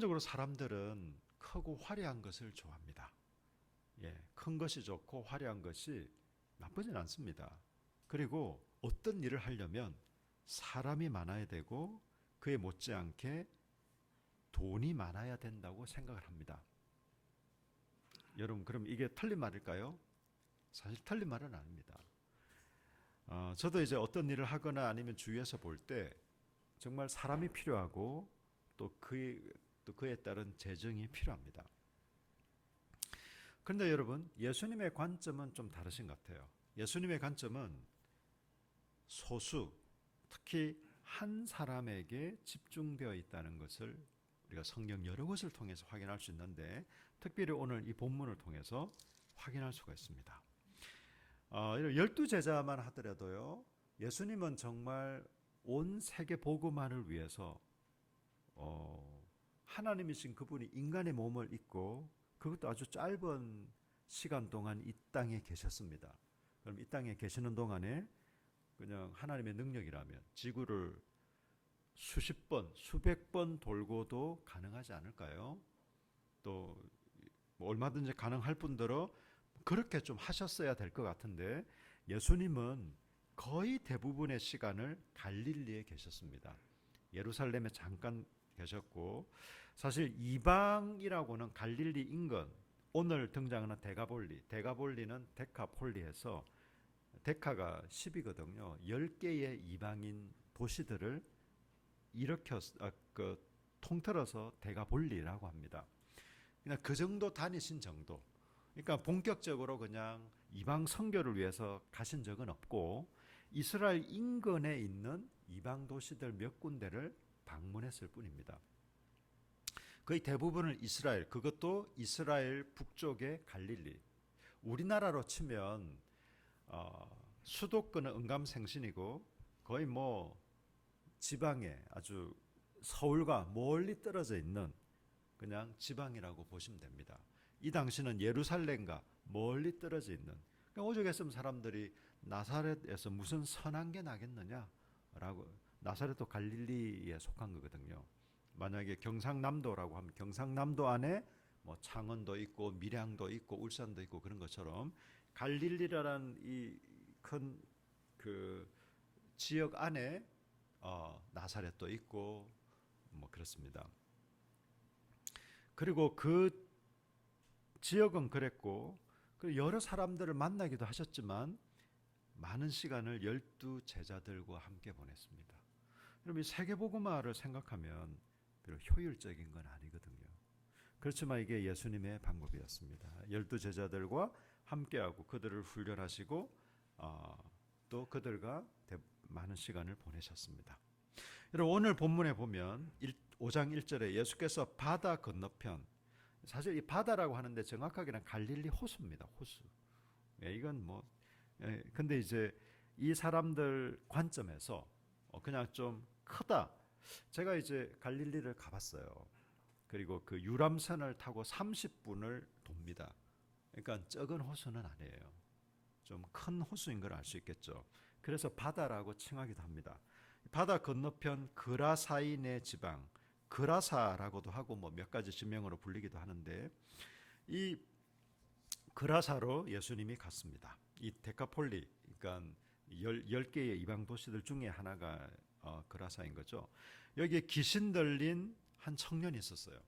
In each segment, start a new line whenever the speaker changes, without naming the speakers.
적으로 사람들은 크고 화려한 것을 좋아합니다. 큰 것이 좋고 화려한 것이 나쁘진 않습니다. 그리고 어떤 일을 하려면 사람이 많아야 되고 그에 못지않게 돈이 많아야 된다고 생각을 합니다. 여러분, 그럼 이게 틀린 말일까요? 사실 틀린 말은 아닙니다. 저도 이제 어떤 일을 하거나 아니면 주위에서 볼 때 정말 사람이 필요하고 또 그에 따른 재정이 필요합니다. 그런데 여러분, 예수님의 관점은 좀 다르신 것 같아요. 예수님의 관점은 소수, 특히 한 사람에게 집중되어 있다는 것을 우리가 성경 여러 곳을 통해서 확인할 수 있는데, 특별히 오늘 이 본문을 통해서 확인할 수가 있습니다. 열두 제자만 하더라도요, 예수님은 정말 온 세계 복음화를 위해서 하나님이신 그분이 인간의 몸을 입고 그것도 아주 짧은 시간 동안 이 땅에 계셨습니다. 그럼 이 땅에 계시는 동안에 그냥 하나님의 능력이라면 지구를 수십 번, 수백 번 돌고도 가능하지 않을까요? 또 얼마든지 가능할 뿐더러 그렇게 좀 하셨어야 될 것 같은데, 예수님은 거의 대부분의 시간을 갈릴리에 계셨습니다. 예루살렘에 잠깐 계셨고, 사실 이방이라고는 갈릴리 인근, 오늘 등장하는 데가볼리는 데카폴리에서, 데카가 10이거든요. 10개의 이방인 도시들을 통틀어서 데가볼리라고 합니다. 그냥 그 정도 다니신 정도. 그러니까 본격적으로 그냥 이방 선교를 위해서 가신 적은 없고, 이스라엘 인근에 있는 이방 도시들 몇 군데를 방문했을 뿐입니다. 거의 대부분을 이스라엘, 그것도 이스라엘 북쪽의 갈릴리. 우리나라로 치면 수도권은 은감생신이고 거의 뭐 지방에 아주 서울과 멀리 떨어져 있는 그냥 지방이라고 보시면 됩니다. 이 당시는 예루살렘과 멀리 떨어져 있는, 그러니까 오죽했으면 사람들이 나사렛에서 무슨 선한 게 나겠느냐라고, 나사렛도 갈릴리에 속한 거거든요. 만약에 경상남도라고 하면 경상남도 안에 뭐 창원도 있고 밀양도 있고 울산도 있고 그런 것처럼 갈릴리라는 이 큰 그 지역 안에 나사렛도 있고 뭐 그렇습니다. 그리고 그 지역은 그랬고, 여러 사람들을 만나기도 하셨지만 많은 시간을 12제자들과 함께 보냈습니다. 여러분, 이 세계복음화를 생각하면 별로 효율적인 건 아니거든요. 그렇지만 이게 예수님의 방법이었습니다. 12제자들과 함께하고 그들을 훈련하시고 또 그들과 많은 시간을 보내셨습니다. 여러분, 오늘 본문에 보면 5장 1절에 예수께서 바다 건너편, 사실 이 바다라고 하는데 정확하게는 갈릴리 호수입니다. 호수. 이건 뭐 근데 이제 이 사람들 관점에서 그냥 좀 크다. 제가 이제 갈릴리를 가봤어요. 그리고 그 유람선을 타고 30분을 돕니다. 그러니까 적은 호수는 아니에요. 좀 큰 호수인 걸 알 수 있겠죠. 그래서 바다라고 칭하기도 합니다. 바다 건너편 그라사인의 지방, 그라사라고도 하고 뭐 몇 가지 지명으로 불리기도 하는데, 이 그라사로 예수님이 갔습니다. 이 데카폴리, 그러니까 10개의 이방 도시들 중에 하나가 그라사인 거죠. 여기에 귀신 들린 한 청년이 있었어요.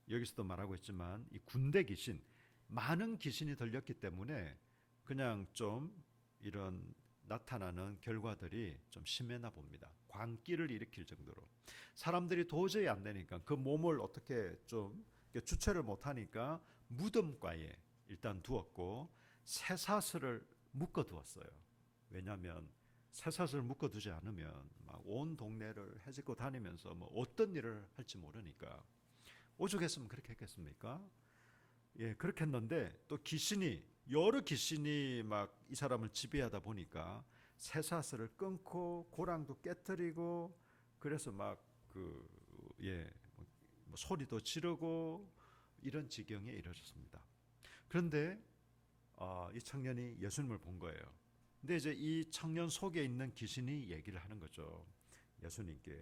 여기서도 말하고 있지만 이 군대 귀신, 많은 귀신이 들렸기 때문에 그냥 좀 이런 나타나는 결과들이 좀 심했나 봅니다. 광기를 일으킬 정도로. 사람들이 도저히 안 되니까 그 몸을 어떻게 좀 주체를 못하니까 무덤가에 일단 두었고 쇠사슬을 묶어두었어요. 왜냐하면 쇠사슬을 묶어두지 않으면 막 온 동네를 헤집고 다니면서 뭐 어떤 일을 할지 모르니까. 오죽했으면 그렇게 했겠습니까? 그렇게 했는데 또 여러 귀신이 막 이 사람을 지배하다 보니까 쇠사슬을 끊고 고랑도 깨뜨리고, 그래서 막 뭐 소리도 지르고 이런 지경에 이르렀습니다. 그런데 이 청년이 예수님을 본 거예요. 근데 이제 이 청년 속에 있는 귀신이 얘기를 하는 거죠. 예수님께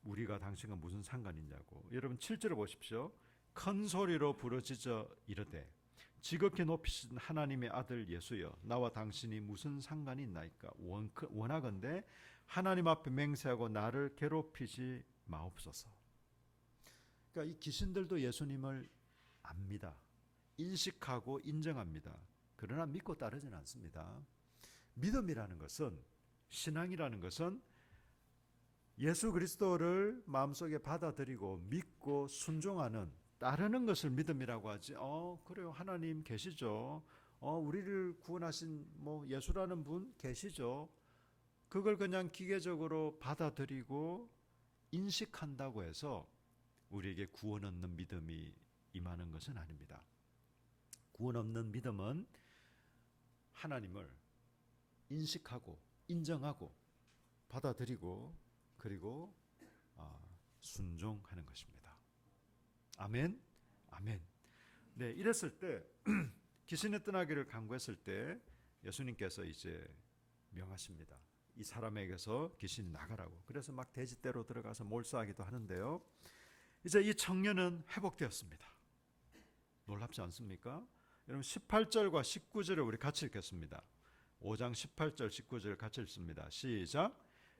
우리가 당신과 무슨 상관이냐고. 여러분 7절을 보십시오. 큰 소리로 부르짖어 이르되 지극히 높이신 하나님의 아들 예수여 나와 당신이 무슨 상관이 있나이까. 원하건대 하나님 앞에 맹세하고 나를 괴롭히지 마옵소서. 그러니까 이 귀신들도 예수님을 압니다. 인식하고 인정합니다. 그러나 믿고 따르지는 않습니다. 믿음이라는 것은, 신앙이라는 것은 예수 그리스도를 마음속에 받아들이고 믿고 순종하는, 따르는 것을 믿음이라고 하지. 그래요, 하나님 계시죠. 우리를 구원하신 예수라는 분 계시죠. 그걸 그냥 기계적으로 받아들이고 인식한다고 해서 우리에게 구원 얻는 믿음이 임하는 것은 아닙니다. 구원 없는 믿음은 하나님을 인식하고 인정하고 받아들이고 그리고 순종하는 것입니다. 아멘. 아멘. 네, 이랬을 때 귀신의 떠나기를 간구했을 때 예수님께서 이제 명하십니다. 이 사람에게서 귀신이 나가라고. 그래서 막 돼지떼로 들어가서 몰수하기도 하는데요. 이제 이 청년은 회복되었습니다. 놀랍지 않습니까? 여러분 18절과 19절을 우리 같이 읽겠습니다. 5장 18절 19절 같이 읽습니다. 시작.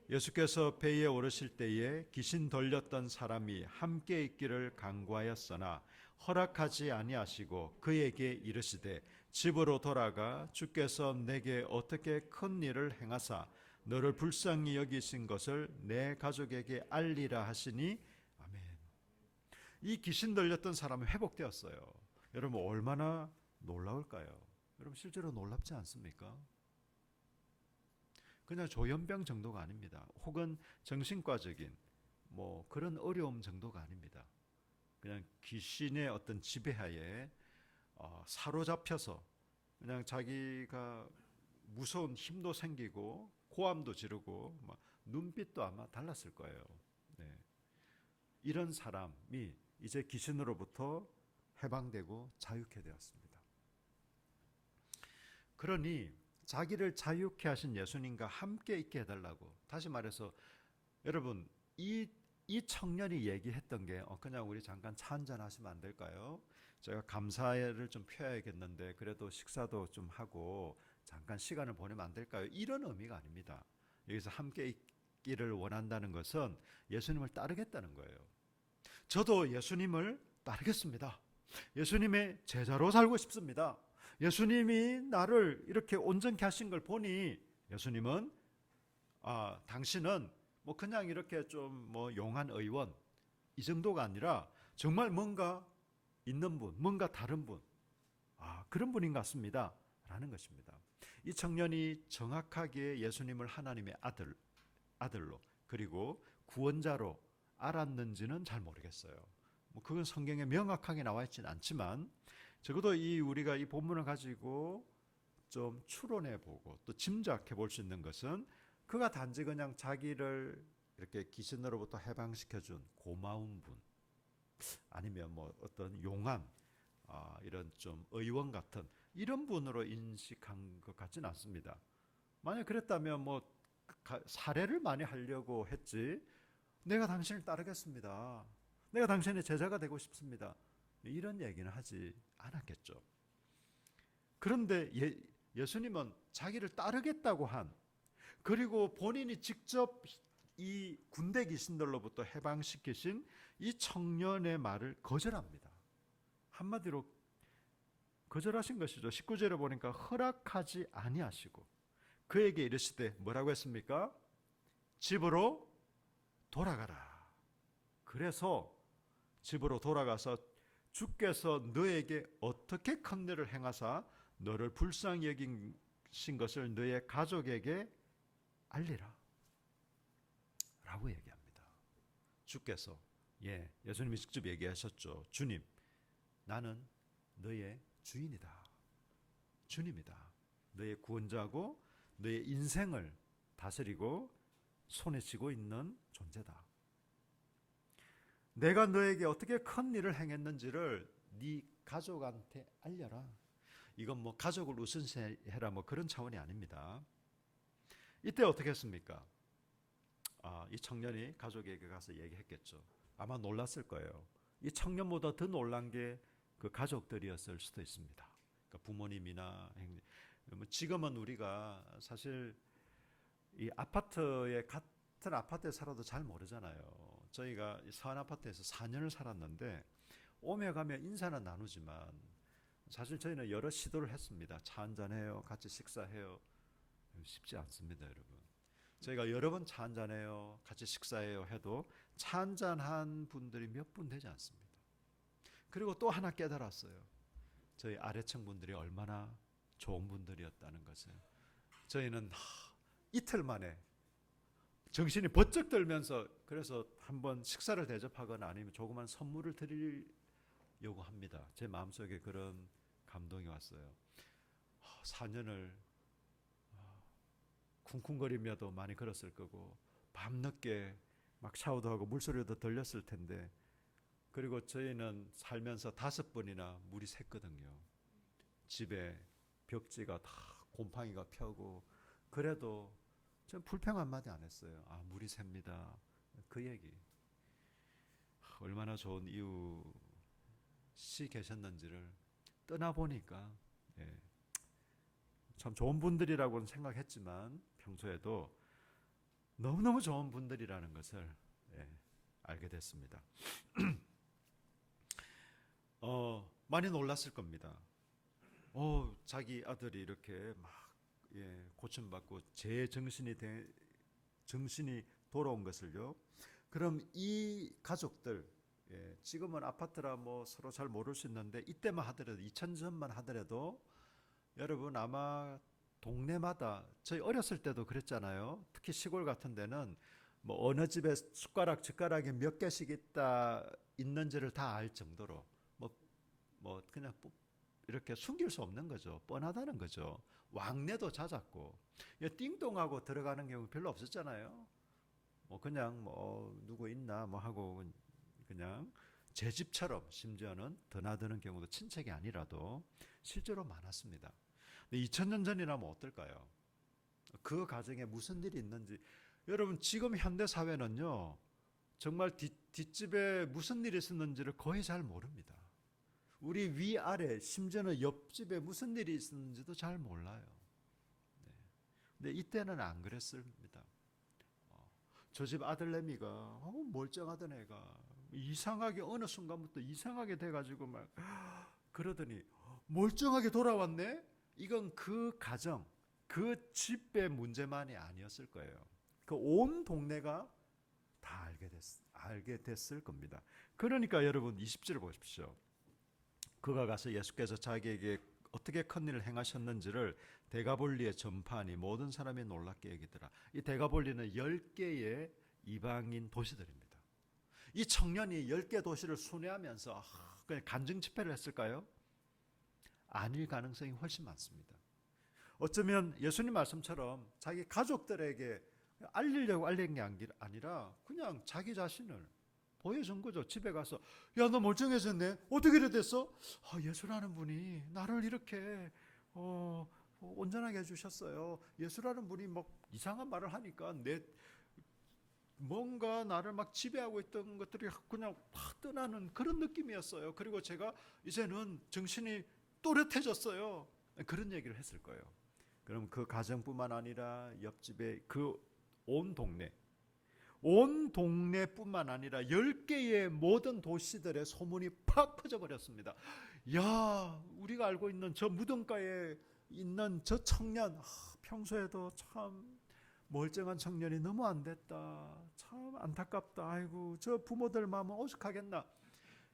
예수께서 배에 오르실 때에 귀신 들렸던 사람이 함께 있기를 간구하였으나 허락하지 아니하시고 그에게 이르시되 집으로 돌아가 주께서 내게 어떻게 큰 일을 행하사 너를 불쌍히 여기신 것을 내 가족에게 알리라 하시니 아멘. 이 귀신 들렸던 사람은 회복되었어요. 여러분 얼마나 놀라울까요? 여러분 실제로 놀랍지 않습니까? 그냥 조현병 정도가 아닙니다. 혹은 정신과적인 그런 어려움 정도가 아닙니다. 그냥 귀신의 어떤 지배하에 사로잡혀서 그냥 자기가 무서운 힘도 생기고 고함도 지르고 눈빛도 아마 달랐을 거예요. 네. 이런 사람이 이제 귀신으로부터 해방되고 자유케 되었습니다. 그러니 자기를 자유케 하신 예수님과 함께 있게 해달라고. 다시 말해서 여러분 이 청년이 얘기했던 게 그냥 우리 잠깐 차 한잔 하시면 안 될까요? 제가 감사를 좀 표해야겠는데 그래도 식사도 좀 하고 잠깐 시간을 보내면 안 될까요? 이런 의미가 아닙니다. 여기서 함께 있기를 원한다는 것은 예수님을 따르겠다는 거예요. 저도 예수님을 따르겠습니다. 예수님의 제자로 살고 싶습니다. 예수님이 나를 이렇게 온전케 하신 걸 보니 예수님은 당신은 그냥 이렇게 좀 용한 의원 이 정도가 아니라 정말 뭔가 있는 분, 뭔가 다른 분, 그런 분인 것 같습니다 라는 것입니다. 이 청년이 정확하게 예수님을 하나님의 아들로 그리고 구원자로 알았는지는 잘 모르겠어요. 그건 성경에 명확하게 나와 있지는 않지만 적어도 우리가 이 본문을 가지고 좀 추론해 보고 또 짐작해 볼 수 있는 것은 그가 단지 그냥 자기를 이렇게 귀신으로부터 해방시켜 준 고마운 분, 아니면 어떤 용한 이런 좀 의원 같은 이런 분으로 인식한 것 같지는 않습니다. 만약 그랬다면 사례를 많이 하려고 했지, 내가 당신을 따르겠습니다, 내가 당신의 제자가 되고 싶습니다, 이런 얘기는 하지 않았겠죠. 그런데 예수님은 자기를 따르겠다고 한, 그리고 본인이 직접 이 군대 귀신들로부터 해방시키신 이 청년의 말을 거절합니다. 한마디로 거절하신 것이죠. 19절에 보니까 허락하지 아니하시고 그에게 이르시되 뭐라고 했습니까? 집으로 돌아가라. 그래서 집으로 돌아가서 주께서 너에게 어떻게 큰 일을 행하사 너를 불쌍히 여기신 것을 너의 가족에게 알리라 라고 얘기합니다. 주께서, 예수님이 직접 얘기하셨죠. 주님, 나는 너의 주인이다, 주님이다, 너의 구원자고 너의 인생을 다스리고 손에 쥐고 있는 존재다. 내가 너에게 어떻게 큰 일을 행했는지를 네 가족한테 알려라. 이건 가족을 우선시해라 그런 차원이 아닙니다. 이때 어떻게 했습니까? 이 청년이 가족에게 가서 얘기했겠죠. 아마 놀랐을 거예요. 이 청년보다 더 놀란 게 그 가족들이었을 수도 있습니다. 그러니까 부모님이나 지금은 우리가 사실 이 아파트에 같은 아파트에 살아도 잘 모르잖아요. 저희가 서한 아파트에서 4년을 살았는데 오며 가며 인사는 나누지만 사실 저희는 여러 시도를 했습니다. 차 한잔해요, 같이 식사해요. 쉽지 않습니다, 여러분. 저희가 여러 번 차 한잔해요, 같이 식사해요 해도 차 한잔한 분들이 몇 분 되지 않습니다. 그리고 또 하나 깨달았어요. 저희 아래층 분들이 얼마나 좋은 분들이었다는 것을. 저희는 이틀 만에 정신이 번쩍 들면서 그래서 한번 식사를 대접하거나 아니면 조그만 선물을 드리려고 합니다. 제 마음속에 그런 감동이 왔어요. 4년을 쿵쿵거리며도 많이 걸었을 거고 밤늦게 막 샤워도 하고 물소리도 들렸을 텐데, 그리고 저희는 살면서 5번이나 물이 샜거든요. 집에 벽지가 다 곰팡이가 펴고 그래도 전 불평 한마디 안 했어요. 물이 셉니다. 그 얘기. 얼마나 좋은 이웃이 계셨는지를 떠나보니까 참 좋은 분들이라고는 생각했지만 평소에도 너무너무 좋은 분들이라는 것을 알게 됐습니다. 많이 놀랐을 겁니다. 자기 아들이 이렇게 막 고침받고 정신이 돌아온 것을요. 그럼 이 가족들, 지금은 아파트라 뭐 서로 잘 모를 수 있는데 이때만 하더라도 2000년만 하더라도 여러분 아마 동네마다 저희 어렸을 때도 그랬잖아요. 특히 시골 같은 데는 뭐 어느 집에 숟가락이 몇 개씩 있는지를 다 알 정도로 뭐 그냥 이렇게 숨길 수 없는 거죠. 뻔하다는 거죠. 왕래도 잦았고 띵동하고 들어가는 경우 별로 없었잖아요. 뭐 그냥 뭐 누구 있나 뭐 하고 그냥 제 집처럼 심지어는 드나드는 경우도 친척이 아니라도 실제로 많았습니다. 근데 2000년 전이라면 어떨까요? 그 가정에 무슨 일이 있는지. 여러분 지금 현대 사회는요 정말 뒷집에 무슨 일이 있었는지를 거의 잘 모릅니다. 우리 위아래 심지어는 옆집에 무슨 일이 있었는지도 잘 몰라요. 근데 이때는 안 그랬습니다. 저 집 아들내미가 멀쩡하던 애가 이상하게 어느 순간부터 이상하게 돼가지고 막 그러더니 멀쩡하게 돌아왔네? 이건 그 가정, 그 집의 문제만이 아니었을 거예요. 그 온 동네가 다 알게 됐을 겁니다. 그러니까 여러분 20절 보십시오. 그가 가서 예수께서 자기에게 어떻게 큰 일을 행하셨는지를 데가볼리에 전파하니 모든 사람이 놀랍게 여기더라. 이 데가볼리는 10개의 이방인 도시들입니다. 이 청년이 10개 도시를 순회하면서 그냥 간증 집회를 했을까요? 아닐 가능성이 훨씬 많습니다. 어쩌면 예수님 말씀처럼 자기 가족들에게 알리려고 알린 게 아니라 그냥 자기 자신을 보여준 거죠. 집에 가서 야 너 멀쩡해졌네. 어떻게 이래 됐어? 예수라는 분이 나를 이렇게 온전하게 해주셨어요. 예수라는 분이 막 이상한 말을 하니까 뭔가 나를 막 지배하고 있던 것들이 그냥 확 떠나는 그런 느낌이었어요. 그리고 제가 이제는 정신이 또렷해졌어요. 그런 얘기를 했을 거예요. 그럼 그 가정뿐만 아니라 옆집에 그 온 동네뿐만 아니라 10개의 모든 도시들의 소문이 팍 퍼져버렸습니다. 야, 우리가 알고 있는 저 무덤가에 있는 저 청년, 평소에도 참 멀쩡한 청년이 너무 안 됐다. 참 안타깝다. 아이고, 저 부모들 마음은 오죽하겠나.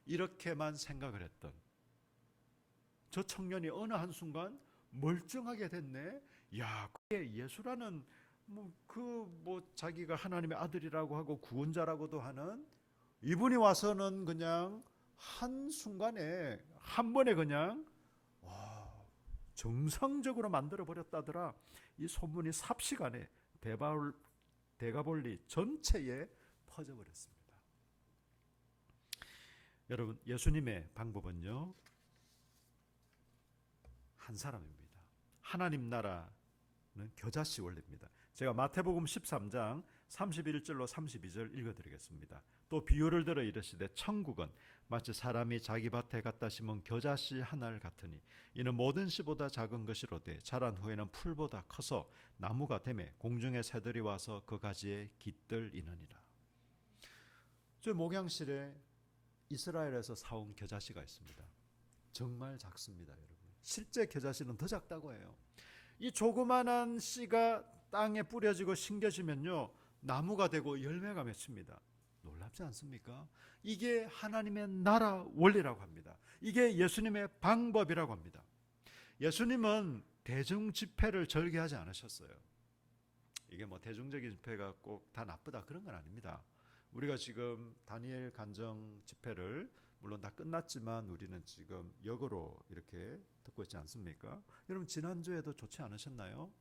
이렇게만 생각을 했던 저 청년이 어느 한순간 멀쩡하게 됐네. 야, 그게 예수라는 자기가 하나님의 아들이라고 하고 구원자라고도 하는 이분이 와서는 그냥 한순간에 한 번에 그냥 정상적으로 만들어 버렸다더라. 이 소문이 삽시간에 데가볼리 전체에 퍼져버렸습니다. 여러분 예수님의 방법은요 한 사람입니다. 하나님 나라는 겨자씨 원리입니다. 제가 마태복음 13장 31절로 32절 읽어드리겠습니다. 또 비유를 들어 이르시되 천국은 마치 사람이 자기 밭에 갖다 심은 겨자씨 하나를 같으니 이는 모든 씨보다 작은 것이로되 자란 후에는 풀보다 커서 나무가 되매 공중의 새들이 와서 그 가지에 깃들이느니라. 저 목양실에 이스라엘에서 사온 겨자씨가 있습니다. 정말 작습니다, 여러분. 실제 겨자씨는 더 작다고 해요. 이 조그만한 씨가 땅에 뿌려지고 심겨지면요, 나무가 되고 열매가 맺힙니다. 놀랍지 않습니까? 이게 하나님의 나라 원리라고 합니다. 이게 예수님의 방법이라고 합니다. 예수님은 대중 집회를 절개하지 않으셨어요. 이게 뭐 대중적인 집회가 꼭 다 나쁘다 그런 건 아닙니다. 우리가 지금 다니엘 간정 집회를 물론 다 끝났지만 우리는 지금 역으로 이렇게 듣고 있지 않습니까? 여러분 지난주에도 좋지 않으셨나요?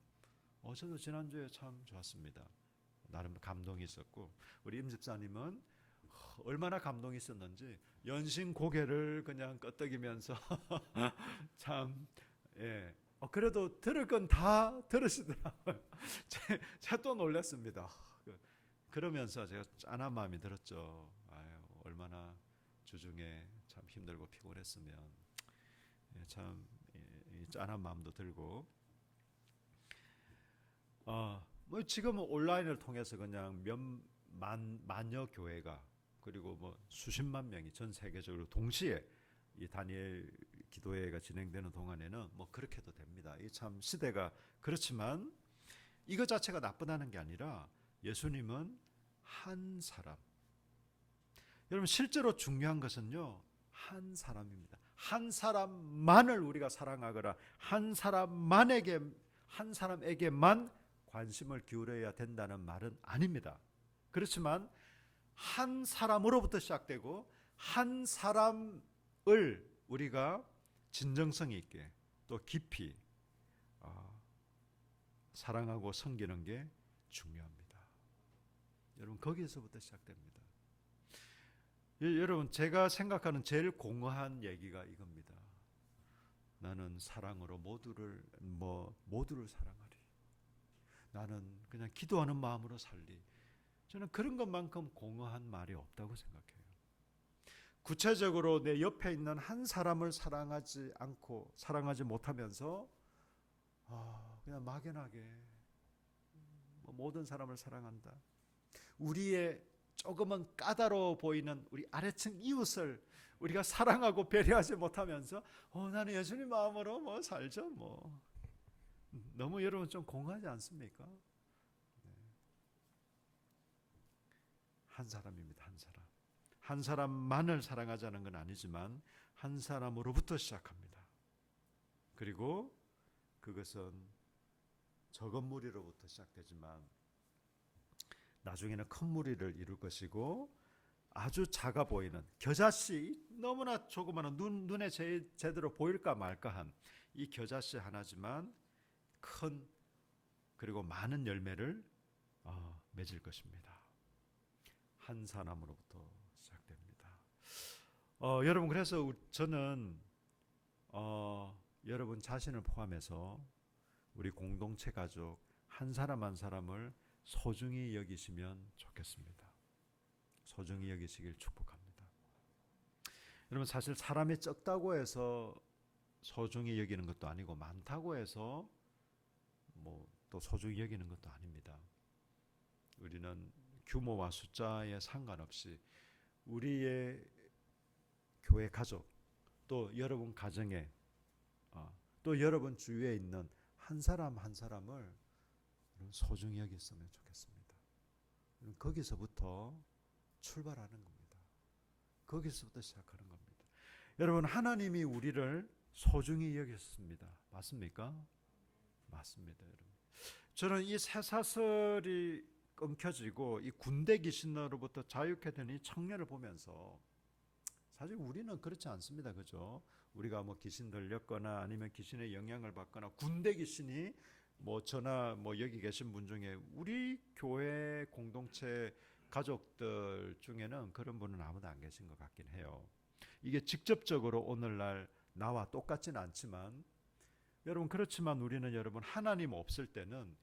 저도 지난주에 참 좋았습니다. 나름 감동이 있었고 우리 임 집사님은 얼마나 감동이 있었는지 연신 고개를 그냥 끄덕이면서 참 예. 그래도 들을 건 다 들으시더라고요. 제가 또 놀랐습니다. 그러면서 제가 짠한 마음이 들었죠. 아유, 얼마나 주중에 참 힘들고 피곤했으면 참 짠한 마음도 들고 뭐 지금은 온라인을 통해서 그냥 만여 교회가 그리고 뭐 수십만 명이 전 세계적으로 동시에 이 다니엘 기도회가 진행되는 동안에는 뭐 그렇게도 됩니다. 이 참 시대가 그렇지만 이거 자체가 나쁘다는 게 아니라 예수님은 한 사람. 여러분 실제로 중요한 것은요. 한 사람입니다. 한 사람만을 우리가 사랑하거나 한 사람에게만 관심을 기울여야 된다는 말은 아닙니다. 그렇지만 한 사람으로부터 시작되고 한 사람을 우리가 진정성 있게 또 깊이 사랑하고 섬기는 게 중요합니다. 여러분 거기에서부터 시작됩니다. 여러분 제가 생각하는 제일 공허한 얘기가 이겁니다. 나는 사랑으로 모두를 사랑하리. 나는 그냥 기도하는 마음으로 살리. 저는 그런 것만큼 공허한 말이 없다고 생각해요. 구체적으로 내 옆에 있는 한 사람을 사랑하지 못하면서 그냥 막연하게 모든 사람을 사랑한다. 우리의 조금은 까다로워 보이는 우리 아래층 이웃을 우리가 사랑하고 배려하지 못하면서 나는 예수님 마음으로 살죠. 너무 여러분 좀 공허하지 않습니까? 네. 한 사람입니다. 한 사람. 한 사람만을 사랑하자는 건 아니지만 한 사람으로부터 시작합니다. 그리고 그것은 적은 무리로부터 시작되지만 나중에는 큰 무리를 이룰 것이고 아주 작아 보이는 겨자씨 너무나 조그마한 눈에 제대로 보일까 말까한 이 겨자씨 하나지만 큰 그리고 많은 열매를 맺을 것입니다. 한 사람으로부터 시작됩니다. 여러분 그래서 저는 여러분 자신을 포함해서 우리 공동체 가족 한 사람 한 사람을 소중히 여기시면 좋겠습니다. 소중히 여기시길 축복합니다. 여러분 사실 사람이 적다고 해서 소중히 여기는 것도 아니고 많다고 해서 또 소중히 여기는 것도 아닙니다. 우리는 규모와 숫자에 상관없이 우리의 교회 가족 또 여러분 가정에 또 여러분 주위에 있는 한 사람 한 사람을 소중히 여겼으면 좋겠습니다. 거기서부터 출발하는 겁니다. 거기서부터 시작하는 겁니다. 여러분 하나님이 우리를 소중히 여겼습니다. 맞습니까? 맞습니다. 여러분. 저는 이 쇠사슬이 끊겨지고 이 군대 귀신으로부터 자유케 된 이 청년을 보면서 사실 우리는 그렇지 않습니다. 그죠? 우리가 귀신 들렸거나 아니면 귀신의 영향을 받거나 군대 귀신이 저나 여기 계신 분 중에 우리 교회 공동체 가족들 중에는 그런 분은 아무도 안 계신 것 같긴 해요. 이게 직접적으로 오늘날 나와 똑같지는 않지만 여러분 그렇지만 우리는 여러분 하나님 없을 때는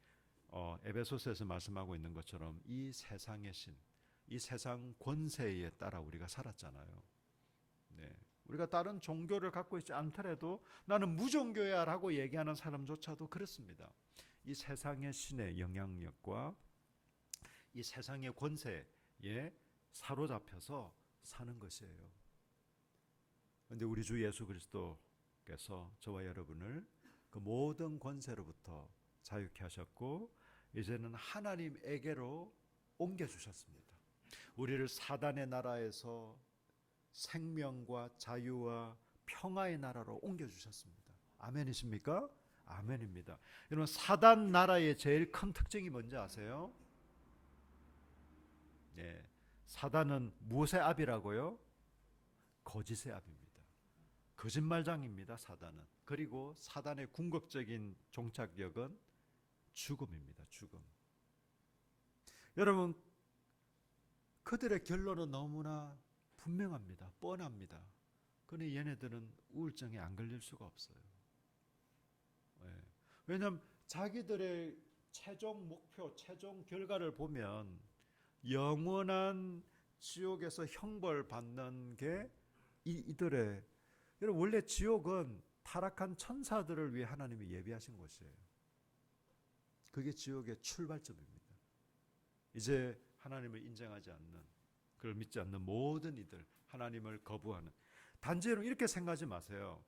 에베소서에서 말씀하고 있는 것처럼 이 세상의 신, 이 세상 권세에 따라 우리가 살았잖아요. 네. 우리가 다른 종교를 갖고 있지 않더라도 나는 무종교야라고 얘기하는 사람조차도 그렇습니다. 이 세상의 신의 영향력과 이 세상의 권세에 사로잡혀서 사는 것이에요. 그런데 우리 주 예수 그리스도께서 저와 여러분을 그 모든 권세로부터 자유케 하셨고 이제는 하나님에게로 옮겨주셨습니다. 우리를 사단의 나라에서 생명과 자유와 평화의 나라로 옮겨주셨습니다. 아멘이십니까? 아멘입니다. 여러분, 사단 나라의 제일 큰 특징이 뭔지 아세요? 네, 사단은 무엇의 압이라고요? 거짓의 압입니다. 거짓말장입니다. 사단은. 그리고 사단의 궁극적인 종착역은 죽음입니다. 죽음. 여러분, 그들의 결론은 너무나 분명합니다. 뻔합니다. 그런데 얘네들은 우울증에 안 걸릴 수가 없어요. 왜냐하면 자기들의 최종 목표, 최종 결과를 보면 영원한 지옥에서 형벌 받는 게 이들의, 여러분, 원래 지옥은 타락한 천사들을 위해 하나님이 예비하신 곳이에요. 그게 지옥의 출발점입니다. 이제 하나님을 인정하지 않는, 그걸 믿지 않는 모든 이들, 하나님을 거부하는. 단지 여러분 이렇게 생각하지 마세요.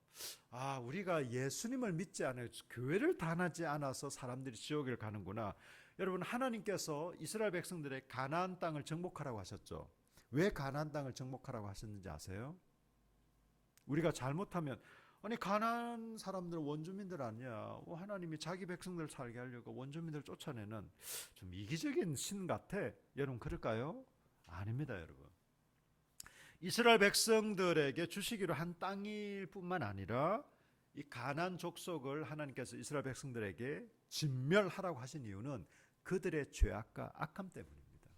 아, 우리가 예수님을 믿지 않아요, 교회를 다니지 않아서 사람들이 지옥을 가는구나. 여러분, 하나님께서 이스라엘 백성들의 가나안 땅을 정복하라고 하셨죠. 왜 가나안 땅을 정복하라고 하셨는지 아세요? 우리가 잘못하면 아니 가나안 사람들은 원주민들 아니야, 하나님이 자기 백성들 살게 하려고 원주민들 쫓아내는 좀 이기적인 신 같아. 여러분 그럴까요? 아닙니다. 여러분, 이스라엘 백성들에게 주시기로 한 땅일 뿐만 아니라 이 가나안 족속을 하나님께서 이스라엘 백성들에게 진멸하라고 하신 이유는 그들의 죄악과 악함 때문입니다.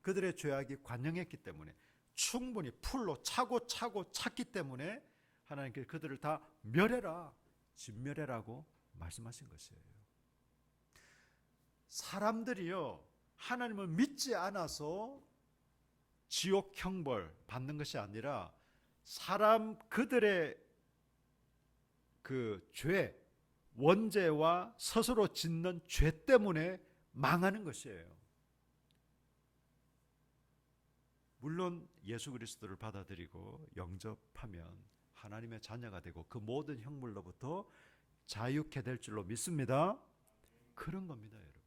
그들의 죄악이 관영했기 때문에, 충분히 풀로 차고 찼기 때문에 하나님께서 그들을 다 멸해라, 진멸해라고 말씀하신 것이에요. 사람들이요, 하나님을 믿지 않아서 지옥 형벌 받는 것이 아니라 그들의 그 죄, 원죄와 스스로 짓는 죄 때문에 망하는 것이에요. 물론 예수 그리스도를 받아들이고 영접하면 하나님의 자녀가 되고 그 모든 형벌로부터 자유케 될 줄로 믿습니다. 그런 겁니다. 여러분,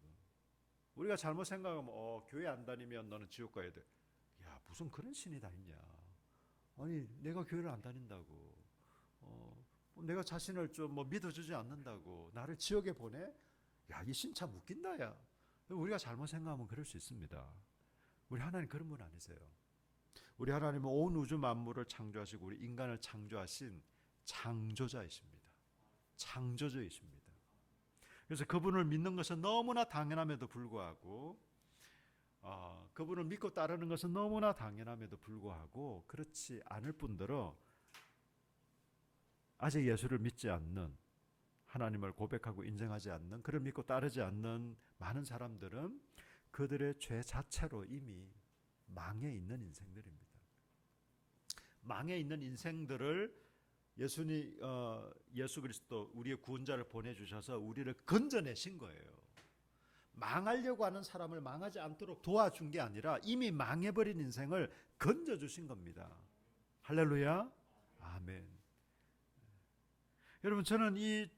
우리가 잘못 생각하면 교회 안 다니면 너는 지옥 가야 돼. 야, 무슨 그런 신이 다 있냐. 아니, 내가 교회를 안 다닌다고, 내가 자신을 좀 믿어주지 않는다고 나를 지옥에 보내? 야, 이 신 참 웃긴다. 야, 우리가 잘못 생각하면 그럴 수 있습니다. 우리 하나님 그런 분 아니세요. 우리 하나님은 온 우주 만물을 창조하시고 우리 인간을 창조하신 창조자이십니다. 창조주이십니다. 그래서 그분을 믿는 것은 너무나 당연함에도 불구하고, 그분을 믿고 따르는 것은 너무나 당연함에도 불구하고 그렇지 않을 뿐더러 아직 예수를 믿지 않는, 하나님을 고백하고 인정하지 않는, 그를 믿고 따르지 않는 많은 사람들은 그들의 죄 자체로 이미 망해 있는 인생들입니다. 망해 있는 인생들을 예수 그리스도 우리의 구원자를 보내주셔서 우리를 건져내신 거예요. 망하려고 하는 사람을 망하지 않도록 도와준 게 아니라 이미 망해버린 인생을 건져주신 겁니다. 할렐루야, 아멘. 여러분, 저는 이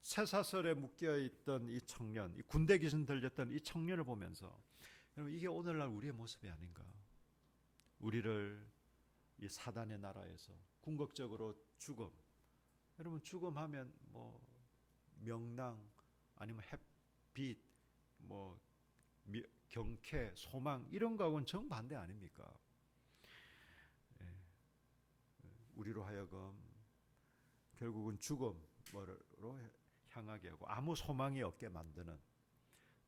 쇠사슬에 묶여있던 이 청년, 이 군대 귀신 들렸던 이 청년을 보면서, 여러분, 이게 오늘날 우리의 모습이 아닌가. 우리를 이 사단의 나라에서 궁극적으로 죽음, 여러분 죽음하면 명랑 아니면 햇빛, 경쾌, 소망, 이런 거하고는 정반대 아닙니까? 우리로 하여금 결국은 죽음으로 향하게 하고 아무 소망이 없게 만드는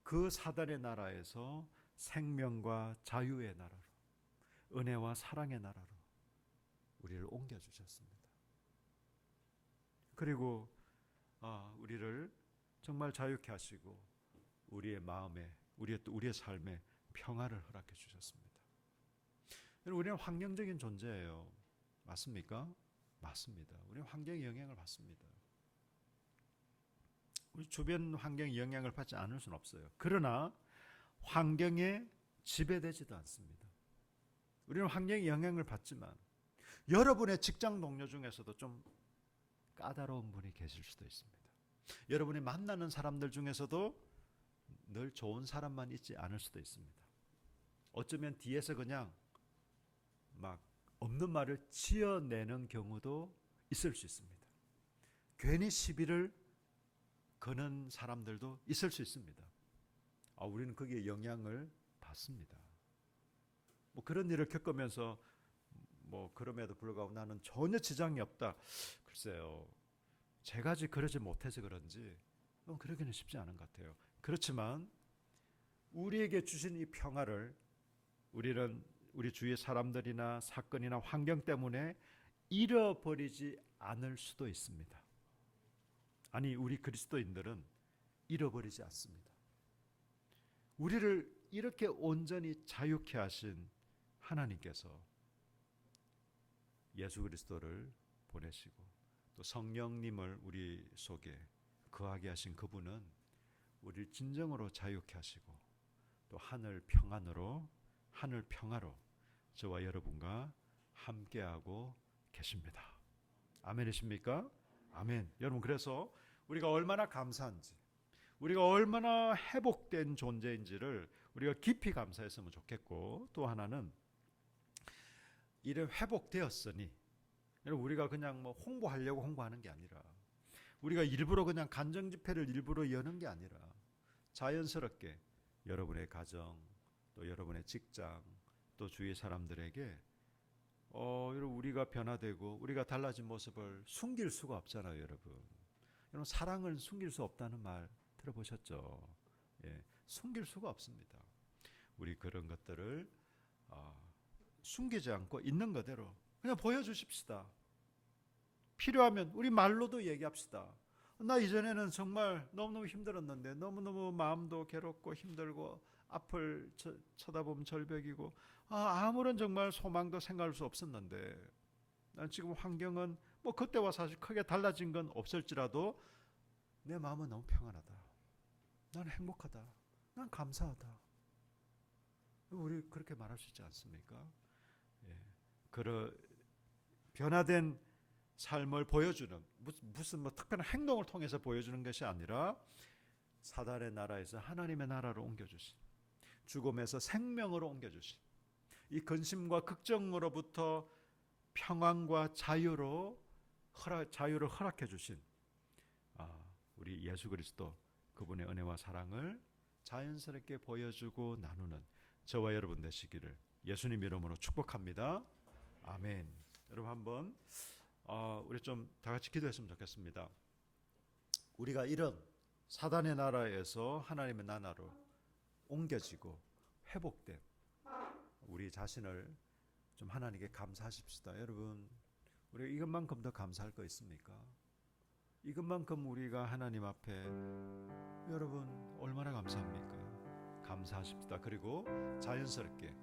그 사단의 나라에서 생명과 자유의 나라로, 은혜와 사랑의 나라로 우리를 옮겨주셨습니다. 그리고 우리를 정말 자유케 하시고 우리의 마음에, 우리의 삶에 평화를 허락해 주셨습니다. 우리는 환경적인 존재예요. 맞습니까? 맞습니다. 우리는 환경의 영향을 받습니다. 우리 주변 환경의 영향을 받지 않을 수는 없어요. 그러나 환경에 지배되지도 않습니다. 우리는 환경의 영향을 받지만 여러분의 직장 동료 중에서도 좀 까다로운 분이 계실 수도 있습니다. 여러분이 만나는 사람들 중에서도 늘 좋은 사람만 있지 않을 수도 있습니다. 어쩌면 뒤에서 그냥 막 없는 말을 지어내는 경우도 있을 수 있습니다. 괜히 시비를 거는 사람들도 있을 수 있습니다. 우리는 거기에 영향을 받습니다. 그런 일을 겪으면서 그럼에도 불구하고 나는 전혀 지장이 없다. 글쎄요, 제가 아직 그러지 못해서 그런지 그러기는 쉽지 않은 것 같아요. 그렇지만 우리에게 주신 이 평화를 우리는 우리 주위의 사람들이나 사건이나 환경 때문에 잃어버리지 않을 수도 있습니다. 아니, 우리 그리스도인들은 잃어버리지 않습니다. 우리를 이렇게 온전히 자유케 하신 하나님께서 예수 그리스도를 보내시고 또 성령님을 우리 속에 거하게 하신 그분은 우리를 진정으로 자유케 하시고 또 하늘 평안으로, 하늘 평화로 저와 여러분과 함께하고 계십니다. 아멘이십니까? 아멘. 여러분, 그래서 우리가 얼마나 감사한지, 우리가 얼마나 회복된 존재인지를 우리가 깊이 감사했으면 좋겠고, 또 하나는 이래 회복되었으니, 여러분, 우리가 그냥 홍보하려고 홍보하는 게 아니라, 우리가 일부러 그냥 간정 집회를 일부러 여는 게 아니라 자연스럽게 여러분의 가정, 또 여러분의 직장, 또 주위 사람들에게 여러분, 우리가 변화되고 우리가 달라진 모습을 숨길 수가 없잖아요, 여러분. 여러분, 사랑을 숨길 수 없다는 말 들어보셨죠? 예, 숨길 수가 없습니다. 우리 그런 것들을 숨기지 않고 있는 그대로 그냥 보여주십시다. 필요하면 우리 말로도 얘기합시다. 나 이전에는 정말 너무너무 힘들었는데, 너무너무 마음도 괴롭고 힘들고 앞을 쳐다보면 절벽이고 아무런 정말 소망도 생각할 수 없었는데, 난 지금 환경은 그때와 사실 크게 달라진 건 없을지라도 내 마음은 너무 평안하다. 난 행복하다. 난 감사하다. 우리 그렇게 말할 수 있지 않습니까? 예. 변화된 삶을 보여주는, 무슨 특별한 행동을 통해서 보여주는 것이 아니라 사단의 나라에서 하나님의 나라로 옮겨주신, 죽음에서 생명으로 옮겨주신, 이 근심과 걱정으로부터 평안과 자유를 허락해 주신 우리 예수 그리스도, 그분의 은혜와 사랑을 자연스럽게 보여주고 나누는 저와 여러분 되시기를 예수님 이름으로 축복합니다. 아멘. 여러분, 한번 우리 좀 다 같이 기도했으면 좋겠습니다. 우리가 이런 사단의 나라에서 하나님의 나라로 옮겨지고 회복된 우리 자신을 좀 하나님께 감사하십시다. 여러분, 우리가 이것만큼 더 감사할 거 있습니까? 이것만큼 우리가 하나님 앞에 여러분 얼마나 감사합니까? 감사하십시다. 그리고 자연스럽게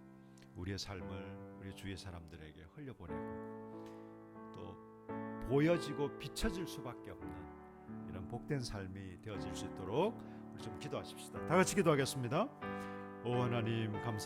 우리의 삶을 우리 주위의 사람들에게 흘려보내고 또 보여지고 비춰질 수밖에 없는 이런 복된 삶이 되어질 수 있도록 우리 좀 기도하십시다. 다 같이 기도하겠습니다. 오 하나님, 감사합니다.